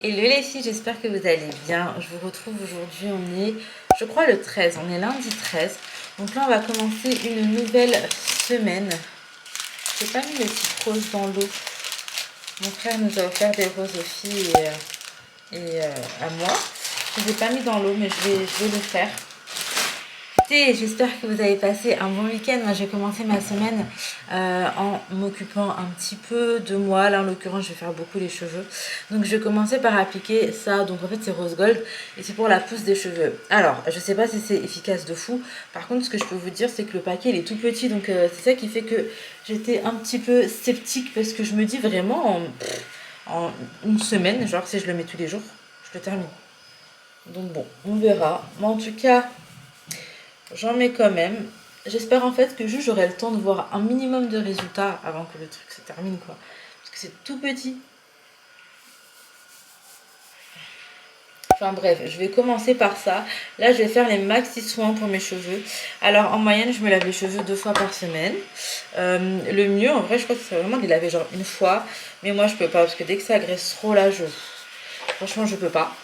Hello les filles, j'espère que vous allez bien. Je vous retrouve aujourd'hui, on est, je crois le 13, on est lundi 13. Donc là on va commencer une nouvelle semaine. J'ai pas mis les petites roses dans l'eau. Mon frère nous a offert des roses aux filles et à moi. Je les ai pas mis dans l'eau mais je vais le faire. J'espère que vous avez passé un bon week-end. Moi j'ai commencé ma semaine en m'occupant un petit peu de moi. Là en l'occurrence je vais faire beaucoup les cheveux. Donc je vais commencer par appliquer ça. Donc en fait c'est rose gold et c'est pour la pousse des cheveux. Alors je sais pas si c'est efficace de fou. Par contre ce que je peux vous dire c'est que le paquet il est tout petit. Donc c'est ça qui fait que j'étais un petit peu sceptique. Parce que je me dis vraiment en une semaine, genre si je le mets tous les jours, je le termine. Donc bon, on verra. Mais en tout cas... j'en mets quand même. J'espère en fait que juste j'aurai le temps de voir un minimum de résultats avant que le truc se termine quoi. Parce que c'est tout petit. Enfin bref, je vais commencer par ça. Là je vais faire les maxi soins pour mes cheveux. Alors en moyenne je me lave les cheveux 2 fois par semaine. Le mieux en vrai je crois que c'est vraiment de les laver genre une fois. Mais moi je peux pas parce que dès que ça agresse trop là franchement je peux pas.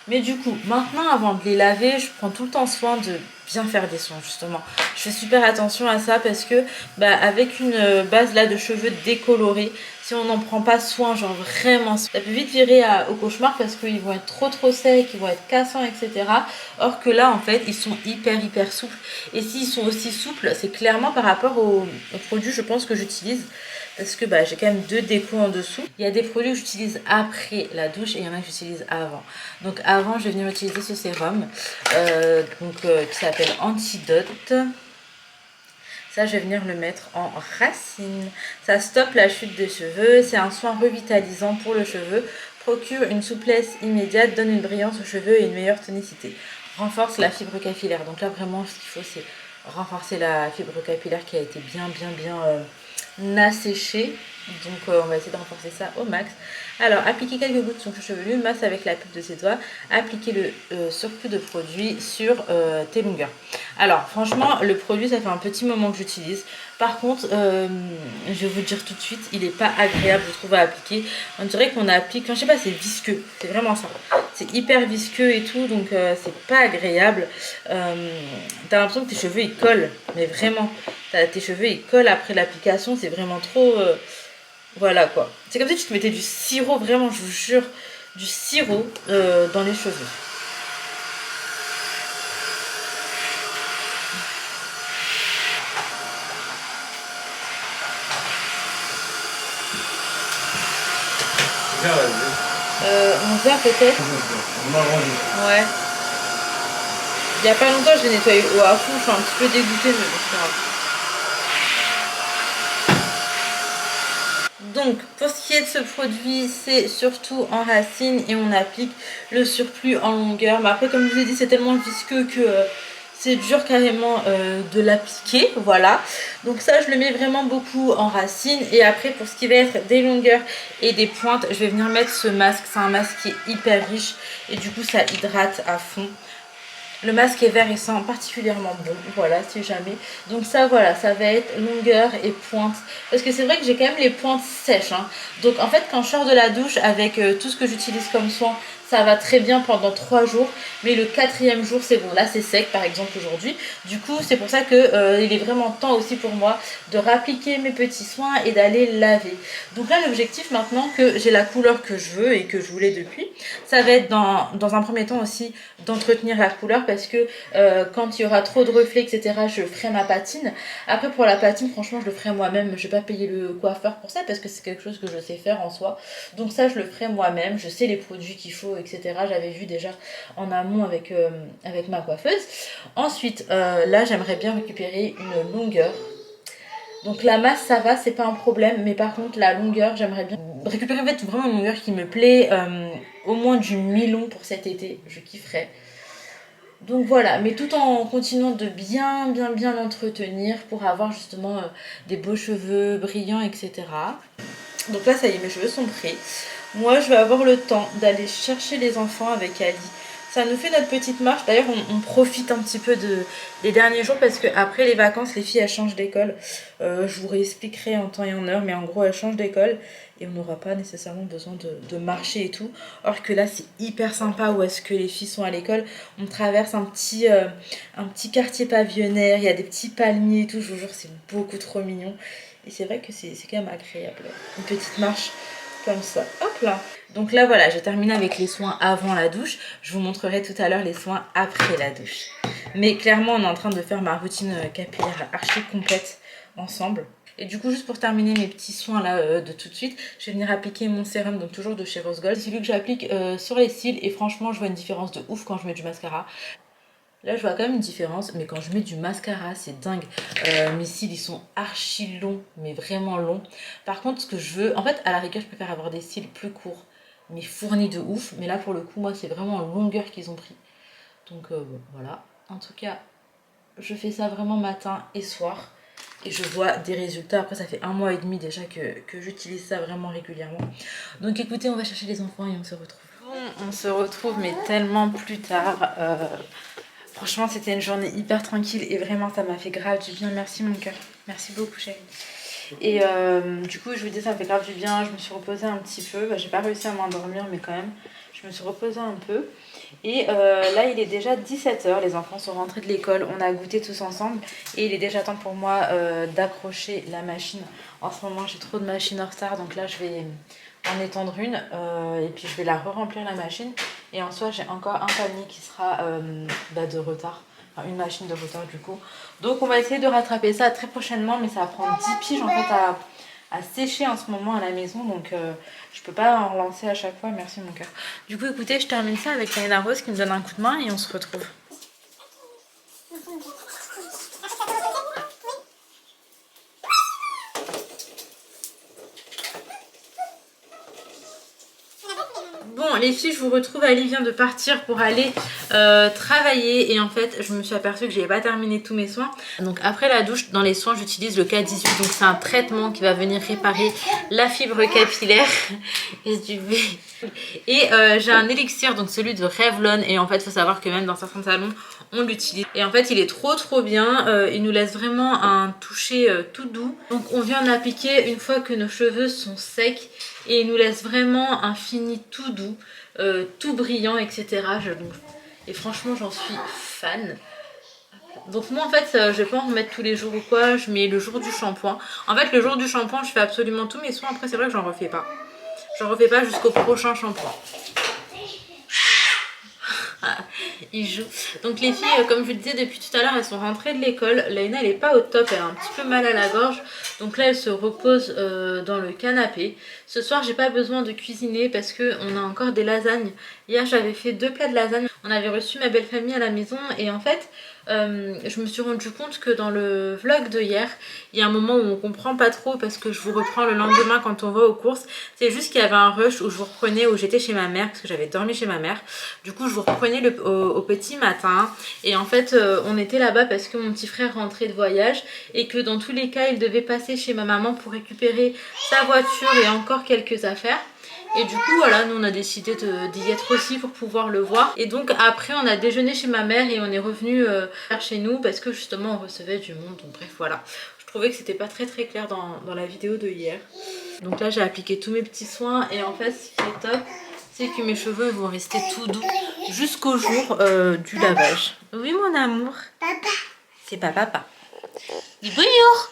Mais du coup, maintenant, avant de les laver, je prends tout le temps soin de bien faire des soins, justement. Je fais super attention à ça parce que, avec une base là de cheveux décolorés, si on n'en prend pas soin, genre vraiment, ça peut vite virer au cauchemar parce qu'ils vont être trop secs, ils vont être cassants, etc. Or que là, en fait, ils sont hyper souples. Et s'ils sont aussi souples, c'est clairement par rapport aux produits, je pense, que j'utilise. Parce que j'ai quand même 2 décos en dessous. Il y a des produits que j'utilise après la douche et il y en a que j'utilise avant. Donc avant, je vais venir utiliser ce sérum qui s'appelle Antidote. Ça, je vais venir le mettre en racine. Ça stoppe la chute des cheveux. C'est un soin revitalisant pour le cheveu. Procure une souplesse immédiate, donne une brillance aux cheveux et une meilleure tonicité. Renforce la fibre capillaire. Donc là, vraiment, ce qu'il faut, c'est renforcer la fibre capillaire qui a été bien asséché. Donc on va essayer de renforcer ça au max. Alors appliquez quelques gouttes sur le chevelu, masse avec la pulpe de ses doigts, appliquez le surplus de produit sur tes longueurs. Alors franchement le produit ça fait un petit moment que j'utilise. Par contre je vais vous dire tout de suite, il n'est pas agréable je trouve à appliquer. On dirait qu'on applique, enfin, je sais pas, c'est visqueux, c'est vraiment ça. C'est hyper visqueux et tout, donc c'est pas agréable. T'as l'impression que tes cheveux ils collent, mais vraiment. Tes cheveux ils collent après l'application, c'est vraiment trop... voilà quoi. C'est comme si tu te mettais du sirop, vraiment, je vous jure, du sirop dans les cheveux. Vers 11h peut-être. Ouais. Il n'y a pas longtemps, je l'ai nettoyé au à fond, je suis un petit peu dégoûtée, mais bon, c'est grave. Donc, pour ce qui est de ce produit, c'est surtout en racine et on applique le surplus en longueur. Mais après, comme je vous ai dit, c'est tellement visqueux que c'est dur carrément de l'appliquer. Voilà. Donc ça, je le mets vraiment beaucoup en racine. Et après, pour ce qui va être des longueurs et des pointes, je vais venir mettre ce masque. C'est un masque qui est hyper riche et du coup, ça hydrate à fond. Le masque est vert et sent particulièrement bon, voilà, si jamais. Donc ça, voilà, ça va être longueur et pointe. Parce que c'est vrai que j'ai quand même les pointes sèches. Hein. Donc en fait, quand je sors de la douche avec tout ce que j'utilise comme soin, ça va très bien pendant 3 jours. Mais le 4e jour, c'est bon. Là, c'est sec, par exemple, aujourd'hui. Du coup, c'est pour ça que il est vraiment temps aussi pour moi de rappliquer mes petits soins et d'aller laver. Donc là, l'objectif, maintenant que j'ai la couleur que je veux et que je voulais depuis, ça va être dans un premier temps aussi d'entretenir la couleur parce que quand il y aura trop de reflets, etc., je ferai ma patine. Après, pour la patine, franchement, je le ferai moi-même. Je vais pas payer le coiffeur pour ça parce que c'est quelque chose que je sais faire en soi. Donc ça, je le ferai moi-même. Je sais les produits qu'il faut, etc. J'avais vu déjà en amont avec ma coiffeuse. Ensuite, là, j'aimerais bien récupérer une longueur. Donc la masse ça va, c'est pas un problème, mais par contre la longueur, j'aimerais bien récupérer en fait vraiment une longueur qui me plaît, au moins du mi-long pour cet été, je kifferais. Donc voilà, mais tout en continuant de bien l'entretenir pour avoir justement des beaux cheveux brillants, etc. Donc là ça y est, mes cheveux sont prêts. Moi je vais avoir le temps d'aller chercher les enfants avec Ali Ça nous fait notre petite marche. D'ailleurs, on profite un petit peu des derniers jours parce que après les vacances, les filles elles changent d'école. Je vous réexpliquerai en temps et en heure, mais en gros elles changent d'école et on n'aura pas nécessairement besoin de marcher et tout. Or que là, c'est hyper sympa où est-ce que les filles sont à l'école. On traverse un petit quartier pavillonnaire, il y a des petits palmiers et tout. Je vous jure, c'est beaucoup trop mignon. Et c'est vrai que c'est quand même agréable. Une petite marche comme ça. Hop là. Donc là voilà, j'ai terminé avec les soins avant la douche. Je vous montrerai tout à l'heure les soins après la douche. Mais clairement, on est en train de faire ma routine capillaire archi complète ensemble. Et du coup, juste pour terminer mes petits soins là de tout de suite, je vais venir appliquer mon sérum, donc toujours de chez Rose Gold. C'est celui que j'applique sur les cils et franchement, je vois une différence de ouf quand je mets du mascara. Là, je vois quand même une différence, mais quand je mets du mascara, c'est dingue. Mes cils, ils sont archi longs, mais vraiment longs. Par contre, ce que je veux... En fait, à la rigueur, je préfère avoir des cils plus courts, mais fournis de ouf. Mais là, pour le coup, moi, c'est vraiment en longueur qu'ils ont pris. Donc, bon, voilà. En tout cas, je fais ça vraiment matin et soir. Et je vois des résultats. Après, ça fait 1 mois et demi déjà que j'utilise ça vraiment régulièrement. Donc, écoutez, on va chercher les enfants et on se retrouve. Bon, on se retrouve, mais tellement plus tard. Franchement, c'était une journée hyper tranquille et vraiment, ça m'a fait grave du bien. Merci mon cœur. Merci beaucoup, chérie. Et du coup, je vous dis, ça me fait grave du bien. Je me suis reposée un petit peu. J'ai pas réussi à m'endormir, mais quand même, je me suis reposée un peu. Et là, il est déjà 17 h. Les enfants sont rentrés de l'école. On a goûté tous ensemble. Et il est déjà temps pour moi d'accrocher la machine. En ce moment, j'ai trop de machines en retard. Donc là, je vais en étendre une. Et puis, je vais la re-remplir la machine. Et en soi, j'ai encore un panier qui sera de retard. Enfin, une machine de retard du coup. Donc, on va essayer de rattraper ça très prochainement. Mais ça va prendre 10 piges en fait à sécher en ce moment à la maison. Donc, je peux pas en relancer à chaque fois. Merci mon cœur. Du coup, écoutez, je termine ça avec Laina Rose qui me donne un coup de main et on se retrouve. Bon les filles, je vous retrouve. Ali vient de partir pour aller travailler et en fait je me suis aperçue que j'avais pas terminé tous mes soins. Donc après la douche, dans les soins j'utilise le K18, donc c'est un traitement qui va venir réparer la fibre capillaire. Et j'ai un élixir, donc celui de Revlon, et en fait il faut savoir que même dans certains salons on l'utilise et en fait il est trop bien. Il nous laisse vraiment un toucher tout doux. Donc on vient d'appliquer une fois que nos cheveux sont secs et il nous laisse vraiment un fini tout doux, tout brillant, etc. Et franchement j'en suis fan. Donc moi en fait je vais pas en remettre tous les jours ou quoi, je mets le jour du shampoing. En fait le jour du shampoing je fais absolument tous mes soins. Après c'est vrai que j'en refais pas. J'en refais pas jusqu'au prochain shampoing. Il joue. Donc les filles, comme je vous le disais depuis tout à l'heure, elles sont rentrées de l'école. Laina elle est pas au top, elle a un petit peu mal à la gorge. Donc là elle se repose dans le canapé. Ce soir j'ai pas besoin de cuisiner parce que on a encore des lasagnes. Hier j'avais fait 2 plats de lasagne. On avait reçu ma belle famille à la maison et en fait je me suis rendu compte que dans le vlog de hier, il y a un moment où on comprend pas trop parce que je vous reprends le lendemain quand on va aux courses. C'est juste qu'il y avait un rush où je vous reprenais, où j'étais chez ma mère parce que j'avais dormi chez ma mère. Du coup je vous reprenais au petit matin et en fait on était là-bas parce que mon petit frère rentrait de voyage et que dans tous les cas il devait passer chez ma maman pour récupérer sa voiture et encore quelques affaires. Et du coup voilà, nous on a décidé d'y être aussi pour pouvoir le voir. Et donc après on a déjeuné chez ma mère et on est revenu chez nous parce que justement on recevait du monde. Donc bref voilà, je trouvais que c'était pas très clair dans la vidéo de hier. Donc là j'ai appliqué tous mes petits soins et en fait ce qui est top, c'est que mes cheveux vont rester tout doux jusqu'au jour du lavage. Oui mon amour. Papa. C'est pas papa. Dis bonjour.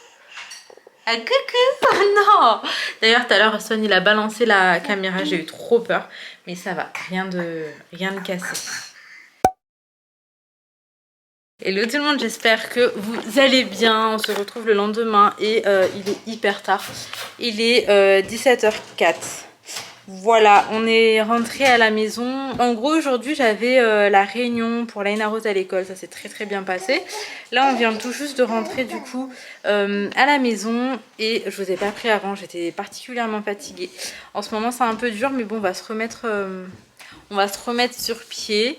Ah coucou. Oh non. D'ailleurs tout à l'heure Swan il a balancé la caméra, j'ai eu trop peur. Mais ça va, rien de cassé. Hello tout le monde, j'espère que vous allez bien. On se retrouve le lendemain et il est hyper tard. Il est 17h04. Voilà, on est rentré à la maison. En gros, aujourd'hui, j'avais la réunion pour Laina Rose à l'école. Ça s'est très bien passé. Là, on vient tout juste de rentrer du coup à la maison. Et je vous ai pas pris avant, j'étais particulièrement fatiguée. En ce moment, c'est un peu dur, mais bon, on va se remettre sur pied.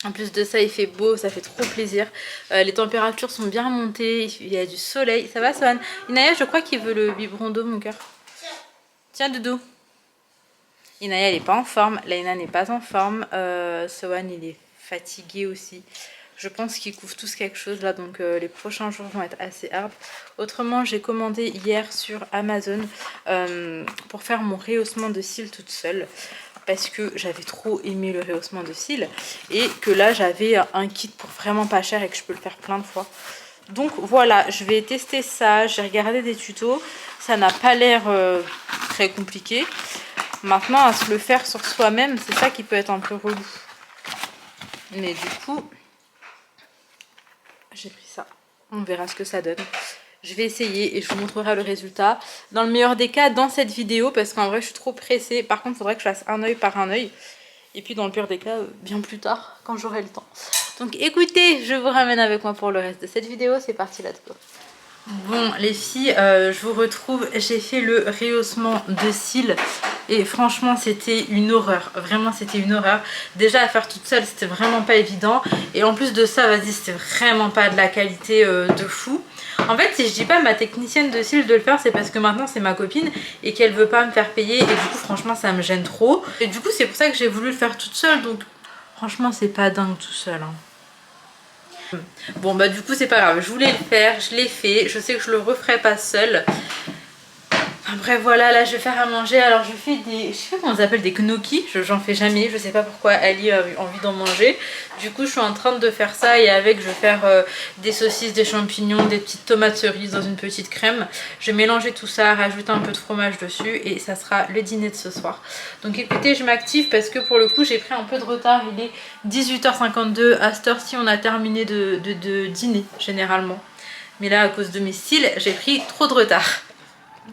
En plus de ça, il fait beau, ça fait trop plaisir. Les températures sont bien remontées, il y a du soleil. Ça va, Swan? Inaya, je crois qu'il veut le biberon d'eau, mon cœur. Tiens, Doudou. Inaya, elle n'est pas en forme. Laina n'est pas en forme. Swan, il est fatiguée aussi. Je pense qu'ils couvrent tous quelque chose là, donc les prochains jours vont être assez hard. Autrement, j'ai commandé hier sur Amazon pour faire mon rehaussement de cils toute seule. Parce que j'avais trop aimé le rehaussement de cils. Et que là, j'avais un kit pour vraiment pas cher et que je peux le faire plein de fois. Donc voilà, je vais tester ça. J'ai regardé des tutos. Ça n'a pas l'air très compliqué. Maintenant, à se le faire sur soi-même, c'est ça qui peut être un peu relou. Mais du coup... j'ai pris ça, on verra ce que ça donne. Je vais essayer et je vous montrerai le résultat. Dans le meilleur des cas, dans cette vidéo, parce qu'en vrai je suis trop pressée. Par contre, il faudrait que je fasse un œil par un œil. Et puis dans le pire des cas, bien plus tard, quand j'aurai le temps. Donc écoutez, je vous ramène avec moi pour le reste de cette vidéo. C'est parti, let's go. Bon les filles, je vous retrouve. J'ai fait le rehaussement de cils et franchement c'était une horreur. Vraiment c'était une horreur. Déjà à faire toute seule c'était vraiment pas évident. Et en plus de ça, vas-y, c'était vraiment pas de la qualité de fou. En fait, si je dis pas à ma technicienne de cils de le faire, c'est parce que maintenant c'est ma copine et qu'elle veut pas me faire payer. Et du coup franchement ça me gêne trop. Et du coup c'est pour ça que j'ai voulu le faire toute seule. Donc franchement c'est pas dingue tout seul hein. Bon bah du coup c'est pas grave, je voulais le faire, je l'ai fait, je sais que je le referai pas seule. Enfin bref voilà, là je vais faire à manger. Alors je fais des, je sais pas comment on appelle, des gnocchis, j'en fais jamais, je sais pas pourquoi Ali a eu envie d'en manger. Du coup je suis en train de faire ça et avec je vais faire des saucisses, des champignons, des petites tomates cerises dans une petite crème. Je vais mélanger tout ça, rajouter un peu de fromage dessus et ça sera le dîner de ce soir. Donc écoutez, je m'active parce que pour le coup j'ai pris un peu de retard, il est 18h52, à cette heure-ci on a terminé de dîner généralement. Mais là à cause de mes cils, j'ai pris trop de retard.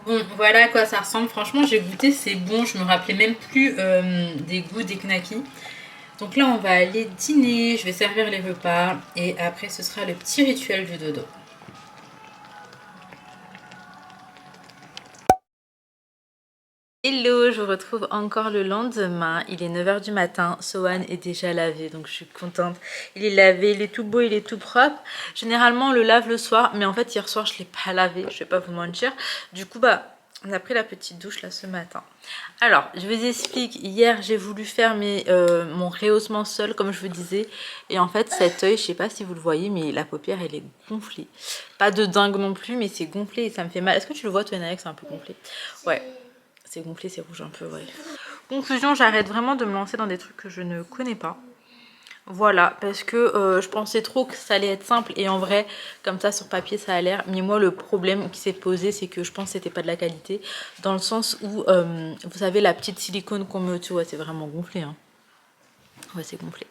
Bon voilà à quoi ça ressemble, franchement j'ai goûté, c'est bon, je me rappelais même plus des goûts des knackis. Donc là on va aller dîner, je vais servir les repas et après ce sera le petit rituel du dodo. Hello, je vous retrouve encore le lendemain, il est 9h du matin, Sohan est déjà lavé donc je suis contente. Il est lavé, il est tout beau, il est tout propre. Généralement on le lave le soir mais en fait hier soir je ne l'ai pas lavé, je vais pas vous mentir. Du coup bah on a pris la petite douche là ce matin. Alors je vous explique, hier j'ai voulu faire mon rehaussement seul comme je vous disais. Et en fait cet œil, je sais pas si vous le voyez mais la paupière elle est gonflée. Pas de dingue non plus mais c'est gonflé et ça me fait mal. Est-ce que tu le vois toi Naël, c'est un peu gonflé? Ouais. C'est gonflé, c'est rouge un peu, ouais. Conclusion, j'arrête vraiment de me lancer dans des trucs que je ne connais pas. Voilà, parce que je pensais trop que ça allait être simple et en vrai, comme ça sur papier ça a l'air. Mais moi le problème qui s'est posé, c'est que je pense que c'était pas de la qualité. Dans le sens où, vous savez la petite silicone qu'on met au-dessus, ouais c'est vraiment gonflé hein. Ouais c'est gonflé.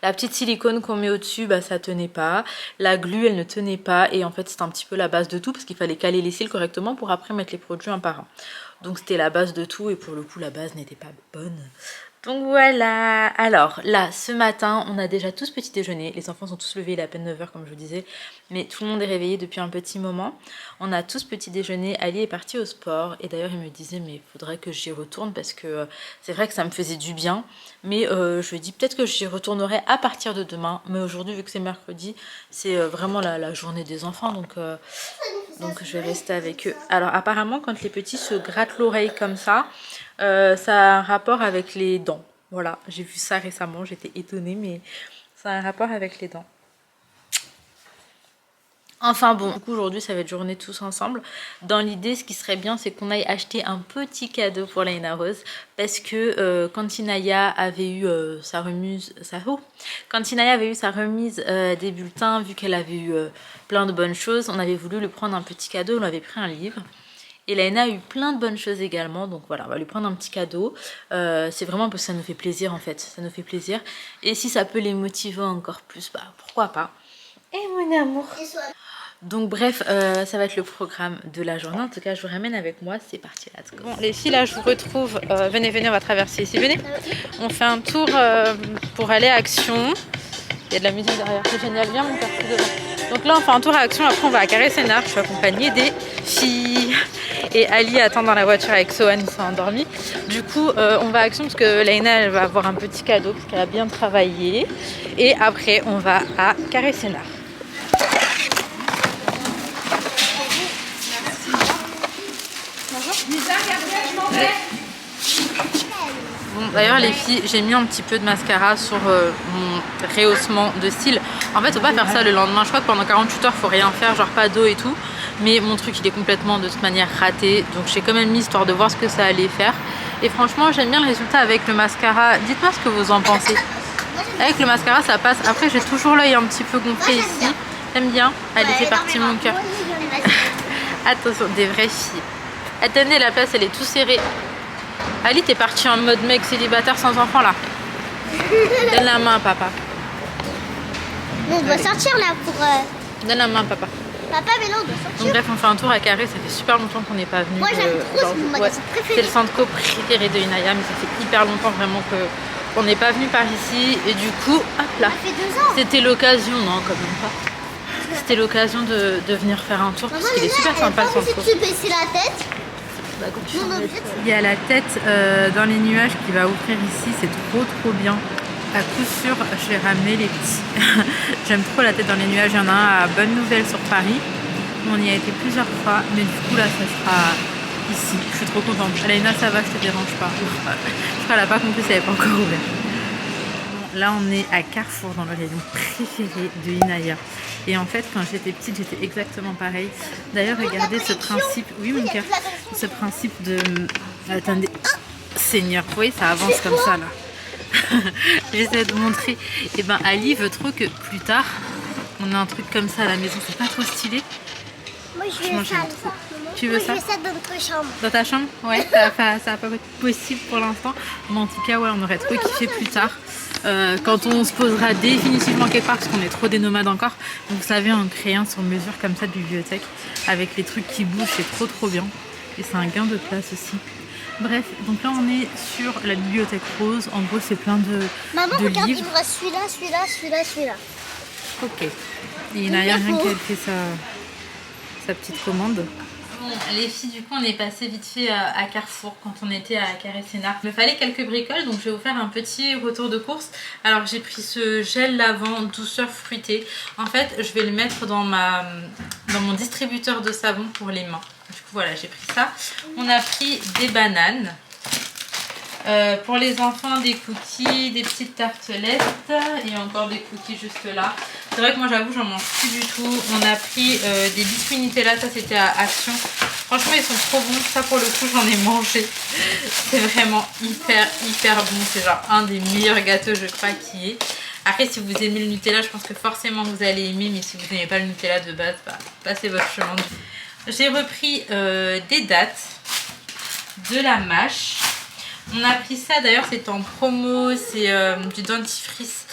La petite silicone qu'on met au-dessus, bah ça tenait pas. La glu elle ne tenait pas et en fait c'est un petit peu la base de tout parce qu'il fallait caler les cils correctement pour après mettre les produits un par un. Donc c'était la base de tout et pour le coup la base n'était pas bonne. Donc voilà. Alors là ce matin on a déjà tous petit déjeuner. Les enfants sont tous levés, il est à peine 9h comme je vous disais. Mais tout le monde est réveillé depuis un petit moment. On a tous petit déjeuner. Ali est parti au sport et d'ailleurs il me disait mais il faudrait que j'y retourne parce que c'est vrai que ça me faisait du bien. Mais je lui ai dit peut-être que j'y retournerai à partir de demain. Mais aujourd'hui vu que c'est mercredi, c'est vraiment la journée des enfants. Donc je vais rester avec eux. Alors apparemment quand les petits se grattent l'oreille comme ça a un rapport avec les dents. Voilà, j'ai vu ça récemment, j'étais étonnée mais ça a un rapport avec les dents. Enfin bon, du coup aujourd'hui ça va être journée tous ensemble. Dans l'idée ce qui serait bien c'est qu'on aille acheter un petit cadeau pour Laina Rose. Parce que quand Inaya avait eu sa remise, des bulletins, vu qu'elle avait eu plein de bonnes choses, on avait voulu lui prendre un petit cadeau, on lui avait pris un livre. Et Laina a eu plein de bonnes choses également, donc voilà, on va lui prendre un petit cadeau. C'est vraiment parce que ça nous fait plaisir en fait, ça nous fait plaisir. Et si ça peut les motiver encore plus, bah pourquoi pas. Et mon amour. Donc bref, ça va être le programme de la journée. En tout cas, je vous ramène avec moi. C'est parti, let's go. Bon, les filles, là, je vous retrouve. Venez, on va traverser ici. Venez. On fait un tour pour aller à Action. Il y a de la musique derrière. C'est génial. Viens, mon père, devant. Donc là, on fait un tour à Action. Après, on va à Carré-Sénard. Je suis accompagnée des filles. Et Ali attend dans la voiture avec Sohan, il s'est endormi. Du coup, on va à Action parce que Laina, elle va avoir un petit cadeau parce qu'elle a bien travaillé. Et après, on va à Carré-Sénard. Bon, d'ailleurs les filles, j'ai mis un petit peu de mascara sur mon rehaussement de cils. En fait, faut pas faire ça le lendemain. Je crois que pendant 48 heures, faut rien faire, genre pas d'eau et tout. Mais mon truc, il est complètement de toute manière raté. Donc j'ai quand même mis histoire de voir ce que ça allait faire. Et franchement, j'aime bien le résultat avec le mascara. Dites-moi ce que vous en pensez. Avec le mascara, ça passe. Après, j'ai toujours l'œil un petit peu gonflé ici. T'aimes bien? Allez, c'est parti mon cœur. Attention, des vraies filles. Attendez, la place, elle est tout serrée. Ali, t'es parti en mode mec célibataire sans enfant là. Donne la main, papa. On doit sortir là pour... Donne la main, papa. Papa, mais là on doit sortir. Donc bref, on fait un tour à Carré. Ça fait super longtemps qu'on n'est pas venu. Moi j'aime trop, c'est mon magasin préféré. C'est le centre co préféré de Inaya, mais ça fait hyper longtemps vraiment qu'on n'est pas venu par ici. Et du coup, hop là. Ça fait 2 ans. C'était l'occasion, non, quand même pas. C'était l'occasion de venir faire un tour parce qu'il est super sympa le centre co. Si tu baisses la tête. Il y a la tête dans les nuages qui va ouvrir ici, c'est trop bien. À coup sûr, je vais ramener les petits. J'aime trop la tête dans les nuages. Il y en a un à Bonne Nouvelle sur Paris. On y a été plusieurs fois, mais du coup là, ça sera ici. Je suis trop contente. Alaina, ça va, je te dérange pas. Je crois qu'elle n'a pas compris, ça n'avait pas encore ouvert. Bon, là, on est à Carrefour, dans le rayon préféré de Inaya. Et en fait, quand j'étais petite, j'étais exactement pareil. D'ailleurs, regardez ce principe. Oui, mon cœur. Ce principe de... Attendez. Seigneur, vous voyez, ça avance comme ça, là. J'essaie de vous montrer. Et ben, Ali veut trop que plus tard, on a un truc comme ça à la maison. C'est pas trop stylé. Moi je veux ça. Tu veux ça? Je veux ça dans notre chambre. Dans ta chambre? Ouais, ça va pas être possible pour l'instant. Mais en tout cas, ouais, on aurait trop kiffé plus tard. Quand on se posera définitivement quelque part, parce qu'on est trop des nomades encore. Donc, vous savez, on crée un sur mesure comme ça de bibliothèque avec les trucs qui bougent, c'est trop bien. Et c'est un gain de place aussi. Bref, donc là on est sur la bibliothèque rose. En gros, c'est plein de Maman, regarde, livres. il me reste celui-là. Ok. Et il n'y a rien qu'elle fait sa petite commande. Bon, les filles, du coup, on est passé vite fait à Carrefour quand on était à Carré Sénart. Il me fallait quelques bricoles, donc je vais vous faire un petit retour de course. Alors, j'ai pris ce gel lavant douceur fruitée. En fait, je vais le mettre dans mon distributeur de savon pour les mains. Du coup, voilà, j'ai pris ça. On a pris des bananes. Pour les enfants, des cookies, des petites tartelettes et encore des cookies juste là. C'est vrai que moi j'avoue j'en mange plus du tout. On a pris des biscuits Nutella, ça c'était à Action. Franchement ils sont trop bons, ça pour le coup j'en ai mangé. C'est vraiment hyper bon, c'est genre un des meilleurs gâteaux je crois qui est. Après si vous aimez le Nutella je pense que forcément vous allez aimer, mais si vous n'aimez pas le Nutella de base, bah, passez votre chemin. J'ai repris des dattes, de la mâche. On a pris ça, d'ailleurs c'est en promo, c'est du dentifrice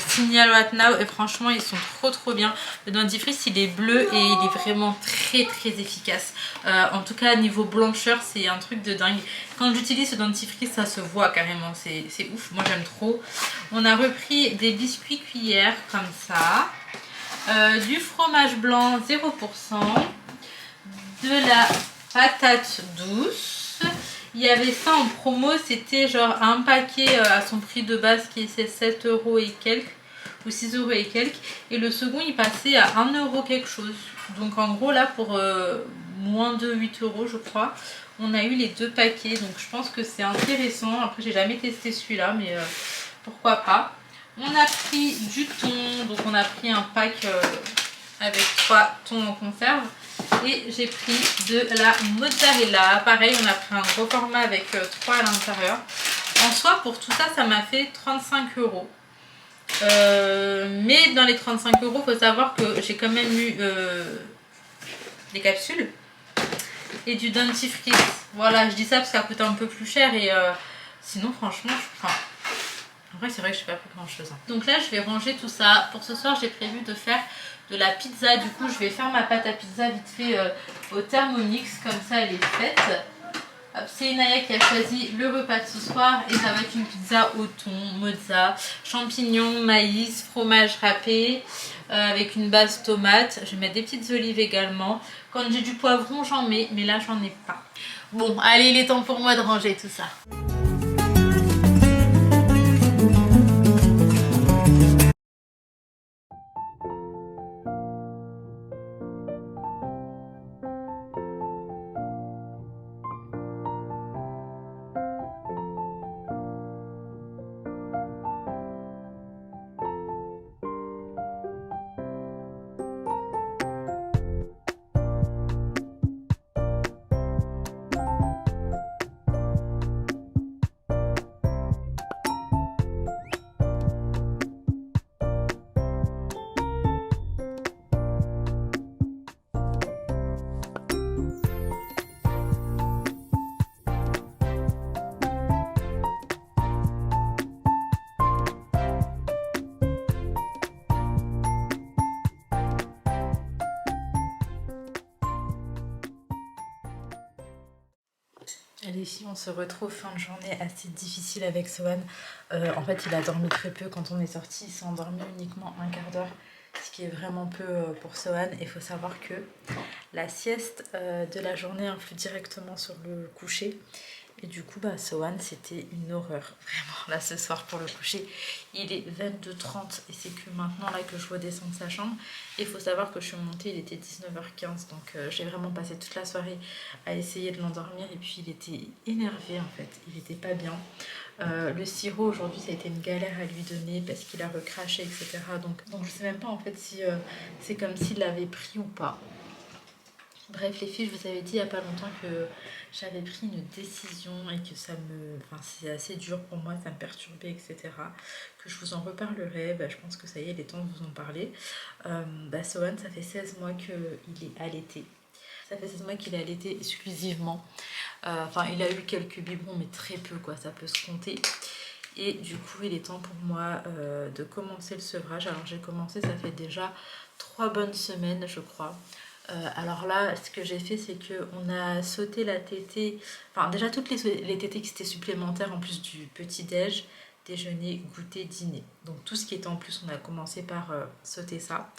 Signal What Now et franchement ils sont trop bien. Le dentifrice il est bleu et il est vraiment très efficace. En tout cas niveau blancheur c'est un truc de dingue. Quand j'utilise ce dentifrice ça se voit carrément, c'est ouf, moi j'aime trop. On a repris des biscuits cuillères comme ça, du fromage blanc 0%, de la patate douce. Il y avait ça en promo, c'était genre un paquet à son prix de base qui est 7 € et quelques, ou 6 € et quelques. Et le second il passait à 1 € quelque chose. Donc en gros là pour moins de 8 € je crois, on a eu les 2 paquets. Donc je pense que c'est intéressant. Après j'ai jamais testé celui-là mais pourquoi pas. On a pris du thon, donc on a pris un pack avec 3 thons en conserve. Et j'ai pris de la mozzarella. Pareil, on a pris un gros format avec 3 à l'intérieur. En soi, pour tout ça, ça m'a fait 35 €. Mais dans les 35 €, il faut savoir que j'ai quand même eu des capsules et du dentifrice. Voilà, je dis ça parce que ça coûte un peu plus cher. Et sinon, franchement, en vrai, c'est vrai que je n'ai pas pris grand chose. Donc là, je vais ranger tout ça. Pour ce soir, j'ai prévu de faire de la pizza. Du coup je vais faire ma pâte à pizza vite fait au Thermomix, comme ça elle est faite. C'est Inaya qui a choisi le repas de ce soir et ça va être une pizza au thon, mozza, champignons, maïs, fromage râpé avec une base tomate. Je vais mettre des petites olives également. Quand j'ai du poivron j'en mets, mais là j'en ai pas. Bon allez, il est temps pour moi de ranger tout ça. Et les filles, on se retrouve fin de journée assez difficile avec Sohan. En fait, il a dormi très peu quand on est sorti. Il s'est endormi uniquement un quart d'heure, ce qui est vraiment peu pour Sohan. Il faut savoir que la sieste de la journée influe directement sur le coucher. Et du coup, Sohan, c'était une horreur. Vraiment, là, ce soir, pour le coucher, il est 22h30 et c'est que maintenant, là, que je redescends de sa chambre. Et il faut savoir que je suis montée, il était 19h15. Donc, j'ai vraiment passé toute la soirée à essayer de l'endormir. Et puis, il était énervé, en fait. Il était pas bien. Le sirop, aujourd'hui, ça a été une galère à lui donner parce qu'il a recraché, etc. Donc je sais même pas, en fait, si c'est comme s'il l'avait pris ou pas. Bref, les filles, je vous avais dit il n'y a pas longtemps que j'avais pris une décision et que ça me... Enfin, c'est assez dur pour moi, ça me perturbait, etc. Que je vous en reparlerai. Je pense que ça y est, il est temps de vous en parler. Sohan, ça fait 16 mois qu'il est allaité. Ça fait 16 mois qu'il est allaité exclusivement. Enfin, il a eu quelques biberons, mais très peu, quoi. Ça peut se compter. Et du coup, il est temps pour moi de commencer le sevrage. Alors, j'ai commencé, ça fait déjà 3 bonnes semaines, je crois. Alors là, ce que j'ai fait, c'est qu'on a sauté la tétée, enfin déjà toutes les tétées qui étaient supplémentaires en plus du petit-déj, déjeuner, goûter, dîner. Donc tout ce qui était en plus, on a commencé par sauter ça.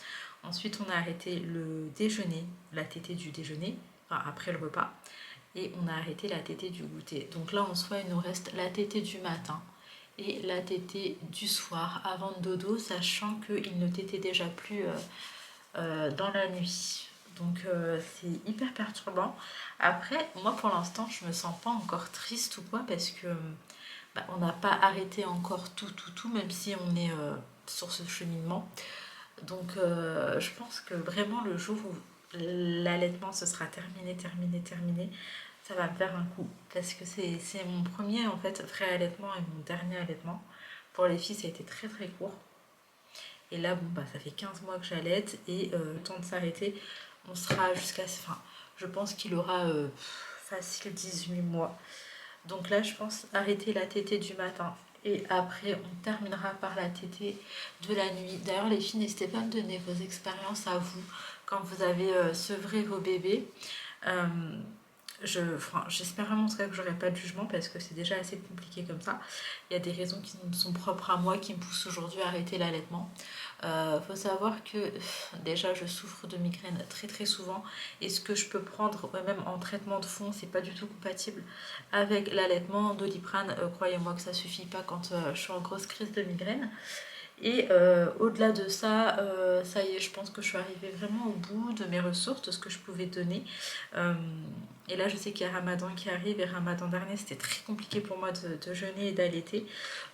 Ensuite, on a arrêté le déjeuner, la tétée du déjeuner, enfin après le repas, et on a arrêté la tétée du goûter. Donc là, en soi, il nous reste la tétée du matin et la tétée du soir avant le dodo, sachant qu'il ne tétait déjà plus dans la nuit. Donc c'est hyper perturbant. Après, moi pour l'instant, je me sens pas encore triste ou quoi parce que on n'a pas arrêté encore tout, même si on est sur ce cheminement. Donc je pense que vraiment le jour où l'allaitement se sera terminé, ça va me faire un coup. Parce que c'est mon premier en fait vrai allaitement et mon dernier allaitement. Pour les filles, ça a été très très court. Et là, ça fait 15 mois que j'allaite et le temps de s'arrêter, on sera jusqu'à... Enfin, je pense qu'il aura facile 18 mois. Donc là, je pense arrêter la tétée du matin. Et après, on terminera par la tétée de la nuit. D'ailleurs, les filles, n'hésitez pas à me donner vos expériences à vous quand vous avez sevré vos bébés. J'espère vraiment en tout cas que j'aurai pas de jugement parce que c'est déjà assez compliqué comme ça. Il y a des raisons qui sont propres à moi qui me poussent aujourd'hui à arrêter l'allaitement. Faut savoir que déjà je souffre de migraines très très souvent et ce que je peux prendre même en traitement de fond c'est pas du tout compatible avec l'allaitement. Doliprane, croyez-moi que ça suffit pas quand je suis en grosse crise de migraine. Et au-delà de ça, ça y est, je pense que je suis arrivée vraiment au bout de mes ressources, de ce que je pouvais donner. Et là, je sais qu'il y a Ramadan qui arrive, et Ramadan dernier, c'était très compliqué pour moi de jeûner et d'allaiter.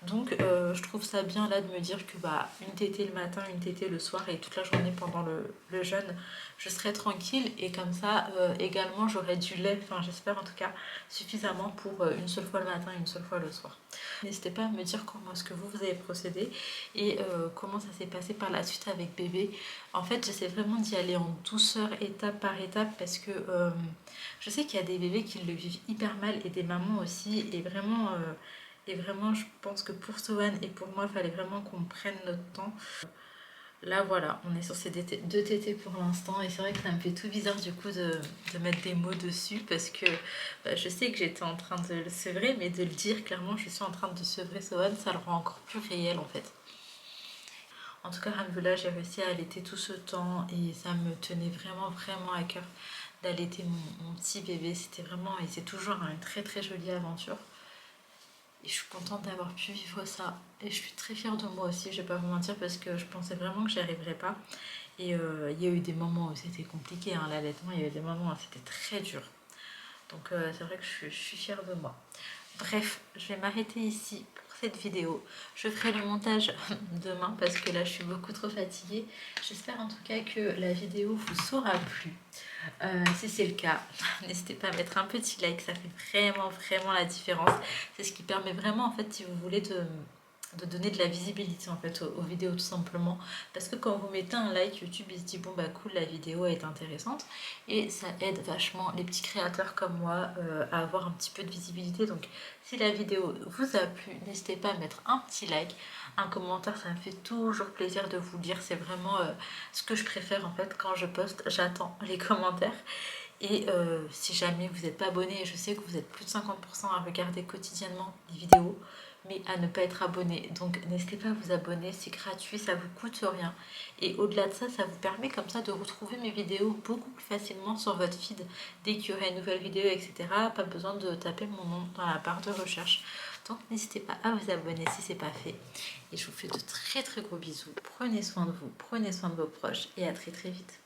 Donc, je trouve ça bien là de me dire que une tétée le matin, une tétée le soir, et toute la journée pendant le jeûne, je serai tranquille. Et comme ça, également, j'aurai du lait, enfin j'espère en tout cas, suffisamment pour une seule fois le matin et une seule fois le soir. N'hésitez pas à me dire comment est-ce que vous avez procédé et comment ça s'est passé par la suite avec bébé. En fait, j'essaie vraiment d'y aller en douceur, étape par étape, parce que je sais qu'il y a des bébés qui le vivent hyper mal et des mamans aussi. Et vraiment, je pense que pour Sohan et pour moi, il fallait vraiment qu'on prenne notre temps. Là, voilà, on est sur ces deux tétés pour l'instant. Et c'est vrai que ça me fait tout bizarre du coup de mettre des mots dessus parce que je sais que j'étais en train de le sevrer, mais de le dire clairement, je suis en train de sevrer Sohan, ça le rend encore plus réel en fait. En tout cas, alhamdoulilah, j'ai réussi à allaiter tout ce temps et ça me tenait vraiment à cœur d'allaiter mon petit bébé. C'était vraiment, et c'est toujours une très très jolie aventure. Et je suis contente d'avoir pu vivre ça. Et je suis très fière de moi aussi, je vais pas vous mentir, parce que je pensais vraiment que j'y arriverais pas. Et il y a eu des moments où c'était compliqué, hein, l'allaitement, il y a eu des moments où c'était très dur. Donc c'est vrai que je suis fière de moi. Bref, je vais m'arrêter ici pour cette vidéo. Je ferai le montage demain parce que là je suis beaucoup trop fatiguée. J'espère en tout cas que la vidéo vous aura plu. Si c'est le cas, n'hésitez pas à mettre un petit like, ça fait vraiment la différence. C'est ce qui permet vraiment en fait, si vous voulez, de donner de la visibilité en fait aux vidéos tout simplement, parce que quand vous mettez un like, YouTube il se dit bon cool, la vidéo est intéressante et ça aide vachement les petits créateurs comme moi à avoir un petit peu de visibilité. Donc si la vidéo vous a plu, n'hésitez pas à mettre un petit like, un commentaire, ça me fait toujours plaisir de vous lire. C'est vraiment ce que je préfère en fait quand je poste, j'attends les commentaires. Et si jamais vous n'êtes pas abonné, je sais que vous êtes plus de 50% à regarder quotidiennement les vidéos, mais à ne pas être abonné. Donc n'hésitez pas à vous abonner, c'est gratuit, ça vous coûte rien. Et au-delà de ça, ça vous permet comme ça de retrouver mes vidéos beaucoup plus facilement sur votre feed. Dès qu'il y aura une nouvelle vidéo, etc., pas besoin de taper mon nom dans la barre de recherche. Donc n'hésitez pas à vous abonner si ce n'est pas fait. Et je vous fais de très très gros bisous. Prenez soin de vous, prenez soin de vos proches et à très très vite.